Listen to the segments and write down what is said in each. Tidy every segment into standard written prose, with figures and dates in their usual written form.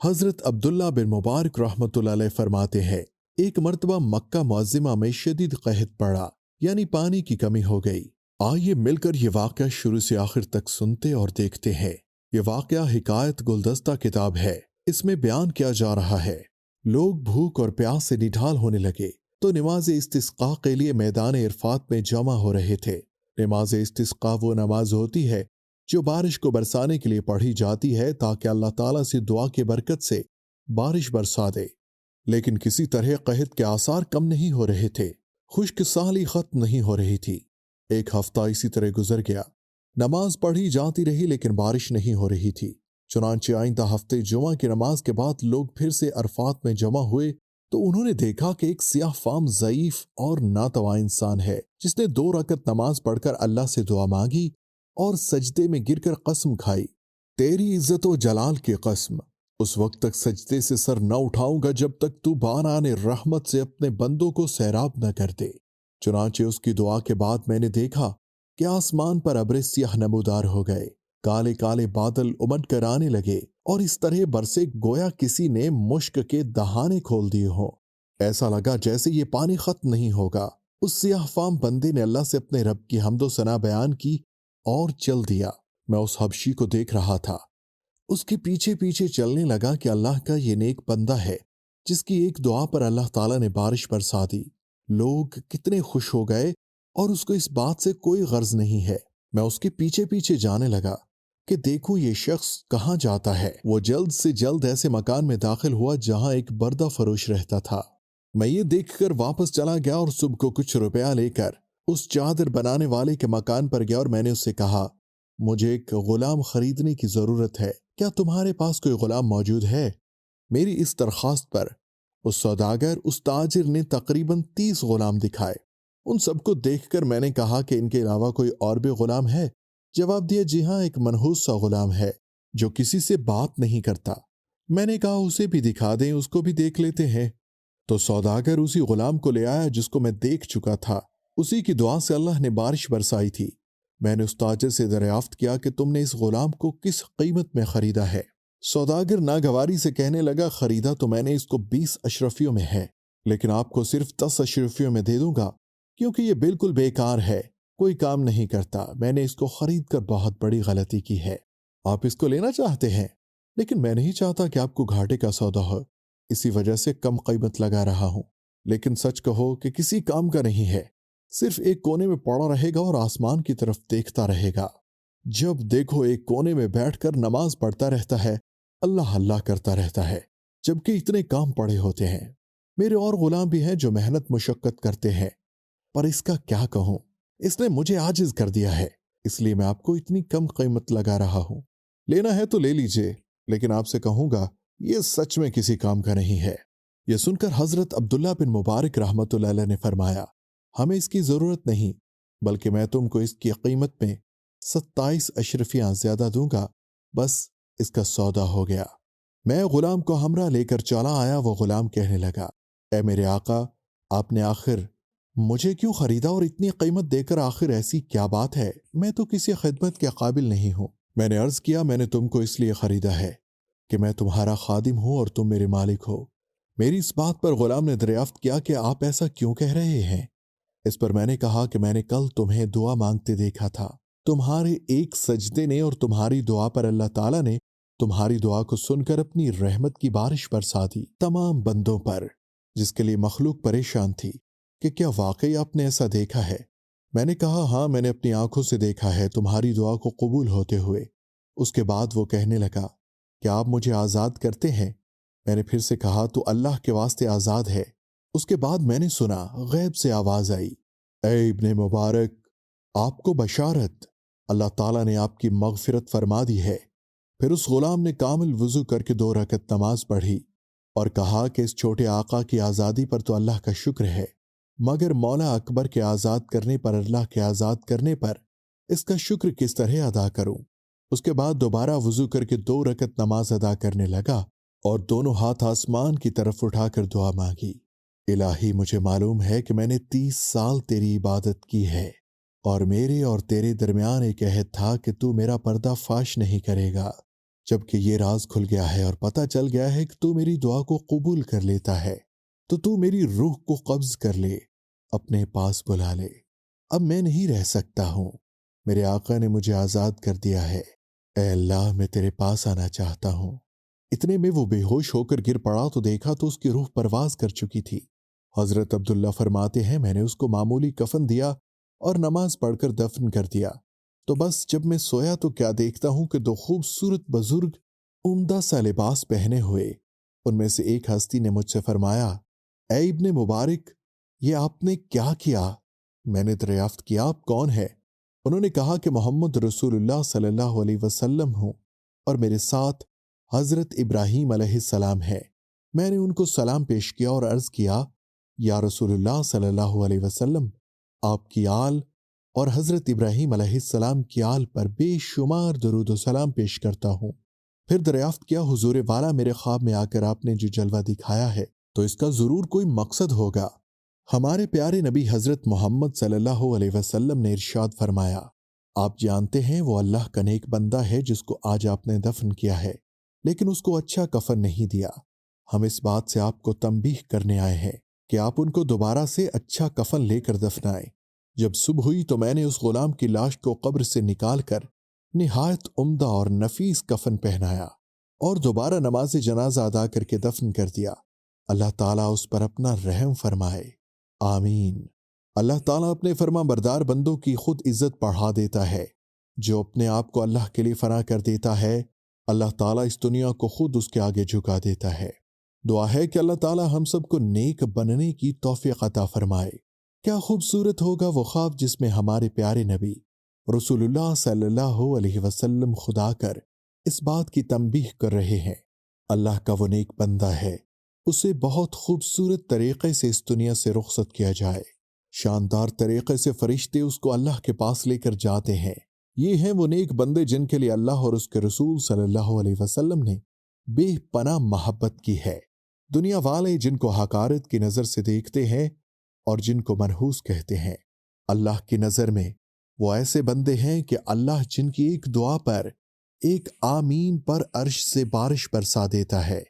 حضرت عبداللہ بن مبارک رحمۃ اللہ علیہ فرماتے ہیں، ایک مرتبہ مکہ معظمہ میں شدید قحط پڑا، یعنی پانی کی کمی ہو گئی۔ آئیے مل کر یہ واقعہ شروع سے آخر تک سنتے اور دیکھتے ہیں۔ یہ واقعہ حکایت گلدستہ کتاب ہے۔ اس میں بیان کیا جا رہا ہے، لوگ بھوک اور پیاس سے نڈھال ہونے لگے تو نماز استسقاء کے لیے میدان عرفات میں جمع ہو رہے تھے۔ نماز استسقاء وہ نماز ہوتی ہے جو بارش کو برسانے کے لیے پڑھی جاتی ہے تاکہ اللہ تعالیٰ سے دعا کی برکت سے بارش برسا دے۔ لیکن کسی طرح قحط کے آثار کم نہیں ہو رہے تھے، خشک سالی ختم نہیں ہو رہی تھی۔ ایک ہفتہ اسی طرح گزر گیا، نماز پڑھی جاتی رہی لیکن بارش نہیں ہو رہی تھی۔ چنانچہ آئندہ ہفتے جمعہ کی نماز کے بعد لوگ پھر سے عرفات میں جمع ہوئے تو انہوں نے دیکھا کہ ایک سیاہ فام ضعیف اور ناتواں انسان ہے جس نے 2 رکعت نماز پڑھ کر اللہ سے دعا مانگی اور سجدے میں گر کر قسم کھائی، تیری عزت و جلال کی قسم، اس وقت تک سجدے سے سر نہ اٹھاؤں گا جب تک تو باران رحمت سے اپنے بندوں کو سیراب نہ کر دے۔ چنانچہ اس کی دعا کے بعد میں نے دیکھا کہ آسمان پر ابر سیاہ نمودار ہو گئے، کالے کالے بادل امڈ کر آنے لگے اور اس طرح برسے گویا کسی نے مشک کے دہانے کھول دیے ہوں۔ ایسا لگا جیسے یہ پانی ختم نہیں ہوگا۔ اس سیاہ فام بندے نے اللہ سے اپنے رب کی حمد و ثنا بیان کی اور چل دیا۔ میں اس حبشی کو دیکھ رہا تھا، اس کے پیچھے پیچھے چلنے لگا کہ اللہ کا یہ نیک بندہ ہے جس کی ایک دعا پر اللہ تعالیٰ نے بارش برسا دی۔ لوگ کتنے خوش ہو گئے اور اس کو اس بات سے کوئی غرض نہیں ہے۔ میں اس کے پیچھے پیچھے جانے لگا کہ دیکھو یہ شخص کہاں جاتا ہے۔ وہ جلد سے جلد ایسے مکان میں داخل ہوا جہاں ایک بردہ فروش رہتا تھا۔ میں یہ دیکھ کر واپس چلا گیا اور صبح کو کچھ روپیہ لے کر اس چادر بنانے والے کے مکان پر گیا اور میں نے اس سے کہا، مجھے ایک غلام خریدنے کی ضرورت ہے، کیا تمہارے پاس کوئی غلام موجود ہے؟ میری اس درخواست پر اس سوداگر، اس تاجر نے تقریباً 30 غلام دکھائے۔ ان سب کو دیکھ کر میں نے کہا کہ ان کے علاوہ کوئی اور بھی غلام ہے؟ جواب دیا، جی ہاں، ایک منحوس سا غلام ہے جو کسی سے بات نہیں کرتا۔ میں نے کہا اسے بھی دکھا دیں، اس کو بھی دیکھ لیتے ہیں۔ تو سوداگر اسی غلام کو لے آیا جس کو میں دیکھ چکا تھا۔ اسی کی دعا سے اللہ نے بارش برسائی تھی۔ میں نے اس تاجر سے دریافت کیا کہ تم نے اس غلام کو کس قیمت میں خریدا ہے؟ سوداگر ناگواری سے کہنے لگا، خریدا تو میں نے اس کو 20 اشرفیوں میں ہے، لیکن آپ کو صرف 10 اشرفیوں میں دے دوں گا کیونکہ یہ بالکل بیکار ہے، کوئی کام نہیں کرتا۔ میں نے اس کو خرید کر بہت بڑی غلطی کی ہے۔ آپ اس کو لینا چاہتے ہیں، لیکن میں نہیں چاہتا کہ آپ کو گھاٹے کا سودا ہو، اسی وجہ سے کم قیمت لگا رہا ہوں۔ لیکن سچ کہو کہ کسی کام کا نہیں ہے، صرف ایک کونے میں پڑا رہے گا اور آسمان کی طرف دیکھتا رہے گا۔ جب دیکھو ایک کونے میں بیٹھ کر نماز پڑھتا رہتا ہے، اللہ اللہ کرتا رہتا ہے، جبکہ اتنے کام پڑے ہوتے ہیں۔ میرے اور غلام بھی ہیں جو محنت مشقت کرتے ہیں، پر اس کا کیا کہوں، اس نے مجھے عاجز کر دیا ہے، اس لیے میں آپ کو اتنی کم قیمت لگا رہا ہوں۔ لینا ہے تو لے لیجئے، لیکن آپ سے کہوں گا یہ سچ میں کسی کام کا نہیں ہے۔ یہ سن کر حضرت عبداللہ بن مبارک رحمۃ اللہ علیہ نے فرمایا، ہمیں اس کی ضرورت نہیں، بلکہ میں تم کو اس کی قیمت میں 27 اشرفیاں زیادہ دوں گا، بس اس کا سودا ہو گیا۔ میں غلام کو ہمراہ لے کر چلا آیا۔ وہ غلام کہنے لگا، اے میرے آقا، آپ نے آخر مجھے کیوں خریدا اور اتنی قیمت دے کر؟ آخر ایسی کیا بات ہے؟ میں تو کسی خدمت کے قابل نہیں ہوں۔ میں نے عرض کیا، میں نے تم کو اس لیے خریدا ہے کہ میں تمہارا خادم ہوں اور تم میرے مالک ہو۔ میری اس بات پر غلام نے دریافت کیا کہ آپ ایسا کیوں کہہ رہے ہیں؟ اس پر میں نے کہا کہ میں نے کل تمہیں دعا مانگتے دیکھا تھا، تمہارے ایک سجدے نے اور تمہاری دعا پر اللہ تعالیٰ نے تمہاری دعا کو سن کر اپنی رحمت کی بارش برسا دی تمام بندوں پر، جس کے لیے مخلوق پریشان تھی کہ کیا واقعی آپ نے ایسا دیکھا ہے؟ میں نے کہا، ہاں، میں نے اپنی آنکھوں سے دیکھا ہے تمہاری دعا کو قبول ہوتے ہوئے۔ اس کے بعد وہ کہنے لگا، کیا آپ مجھے آزاد کرتے ہیں؟ میں نے پھر سے کہا، تو اللہ کے واسطے آزاد ہے۔ اس کے بعد میں نے سنا غیب سے آواز آئی، اے ابن مبارک، آپ کو بشارت، اللہ تعالیٰ نے آپ کی مغفرت فرما دی ہے۔ پھر اس غلام نے کامل وضو کر کے 2 رکعت نماز پڑھی اور کہا کہ اس چھوٹے آقا کی آزادی پر تو اللہ کا شکر ہے، مگر مولا اکبر کے آزاد کرنے پر، اللہ کے آزاد کرنے پر اس کا شکر کس طرح ادا کروں؟ اس کے بعد دوبارہ وضو کر کے 2 رکعت نماز ادا کرنے لگا اور دونوں ہاتھ آسمان کی طرف اٹھا کر دعا مانگی، الہی، مجھے معلوم ہے کہ میں نے 30 سال تیری عبادت کی ہے اور میرے اور تیرے درمیان ایک عہد تھا کہ تو میرا پردہ فاش نہیں کرے گا۔ جبکہ یہ راز کھل گیا ہے اور پتہ چل گیا ہے کہ تو میری دعا کو قبول کر لیتا ہے تو میری روح کو قبض کر لے، اپنے پاس بلا لے۔ اب میں نہیں رہ سکتا ہوں، میرے آقا نے مجھے آزاد کر دیا ہے، اے اللہ میں تیرے پاس آنا چاہتا ہوں۔ اتنے میں وہ بے ہوش ہو کر گر پڑا تو دیکھا تو اس کی روح پرواز کر چکی تھی۔ حضرت عبداللہ فرماتے ہیں میں نے اس کو معمولی کفن دیا اور نماز پڑھ کر دفن کر دیا، تو بس جب میں سویا تو کیا دیکھتا ہوں کہ دو خوبصورت بزرگ عمدہ سا لباس پہنے ہوئے، ان میں سے ایک ہستی نے مجھ سے فرمایا، اے ابن مبارک، یہ آپ نے کیا کیا؟ میں نے دریافت کیا آپ کون ہے؟ انہوں نے کہا کہ محمد رسول اللہ صلی اللہ علیہ وسلم ہوں اور میرے ساتھ حضرت ابراہیم علیہ السلام ہے۔ میں نے ان کو سلام پیش کیا اور عرض کیا، یا رسول اللہ صلی اللہ علیہ وسلم، آپ کی آل اور حضرت ابراہیم علیہ السلام کی آل پر بے شمار درود و سلام پیش کرتا ہوں۔ پھر دریافت کیا حضور والا میرے خواب میں آ کر آپ نے جو جلوہ دکھایا ہے تو اس کا ضرور کوئی مقصد ہوگا۔ ہمارے پیارے نبی حضرت محمد صلی اللہ علیہ وسلم نے ارشاد فرمایا، آپ جانتے ہیں وہ اللہ کا نیک بندہ ہے جس کو آج آپ نے دفن کیا ہے لیکن اس کو اچھا کفن نہیں دیا۔ ہم اس بات سے آپ کو تنبیہ کرنے آئے ہیں کہ آپ ان کو دوبارہ سے اچھا کفن لے کر دفنائیں۔ جب صبح ہوئی تو میں نے اس غلام کی لاش کو قبر سے نکال کر نہایت عمدہ اور نفیس کفن پہنایا اور دوبارہ نماز جنازہ ادا کر کے دفن کر دیا۔ اللہ تعالیٰ اس پر اپنا رحم فرمائے، آمین۔ اللہ تعالیٰ اپنے فرما بردار بندوں کی خود عزت بڑھا دیتا ہے۔ جو اپنے آپ کو اللہ کے لیے فنا کر دیتا ہے، اللہ تعالیٰ اس دنیا کو خود اس کے آگے جھکا دیتا ہے۔ دعا ہے کہ اللہ تعالیٰ ہم سب کو نیک بننے کی توفیق عطا فرمائے۔ کیا خوبصورت ہوگا وہ خواب جس میں ہمارے پیارے نبی رسول اللہ صلی اللہ علیہ وسلم خدا کر اس بات کی تنبیہ کر رہے ہیں، اللہ کا وہ نیک بندہ ہے، اسے بہت خوبصورت طریقے سے اس دنیا سے رخصت کیا جائے، شاندار طریقے سے فرشتے اس کو اللہ کے پاس لے کر جاتے ہیں۔ یہ ہیں وہ نیک بندے جن کے لیے اللہ اور اس کے رسول صلی اللہ علیہ وسلم نے بے پناہ محبت کی ہے۔ دنیا والے جن کو حقارت کی نظر سے دیکھتے ہیں اور جن کو منحوس کہتے ہیں، اللہ کی نظر میں وہ ایسے بندے ہیں کہ اللہ جن کی ایک دعا پر، ایک آمین پر عرش سے بارش برسا دیتا ہے،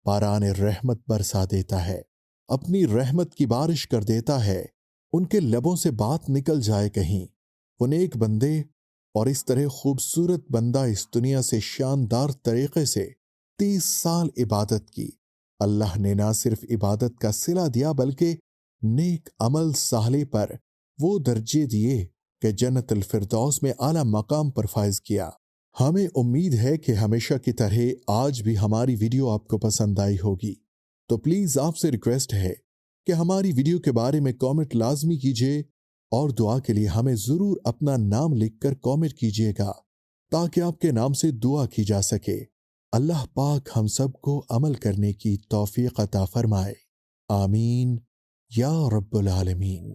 باران رحمت برسا دیتا ہے، اپنی رحمت کی بارش کر دیتا ہے، ان کے لبوں سے بات نکل جائے کہیں۔ وہ نیک بندے اور اس طرح خوبصورت بندہ اس دنیا سے شاندار طریقے سے 30 سال عبادت کی، اللہ نے نہ صرف عبادت کا صلہ دیا بلکہ نیک عمل صالح پر وہ درجے دیے کہ جنت الفردوس میں اعلیٰ مقام پر فائز کیا۔ ہمیں امید ہے کہ ہمیشہ کی طرح آج بھی ہماری ویڈیو آپ کو پسند آئی ہوگی، تو پلیز آپ سے ریکویسٹ ہے کہ ہماری ویڈیو کے بارے میں کامنٹ لازمی کیجیے اور دعا کے لیے ہمیں ضرور اپنا نام لکھ کر کامنٹ کیجیے گا تاکہ آپ کے نام سے دعا کی جا سکے۔ اللہ پاک ہم سب کو عمل کرنے کی توفیق عطا فرمائے، آمین یا رب العالمین۔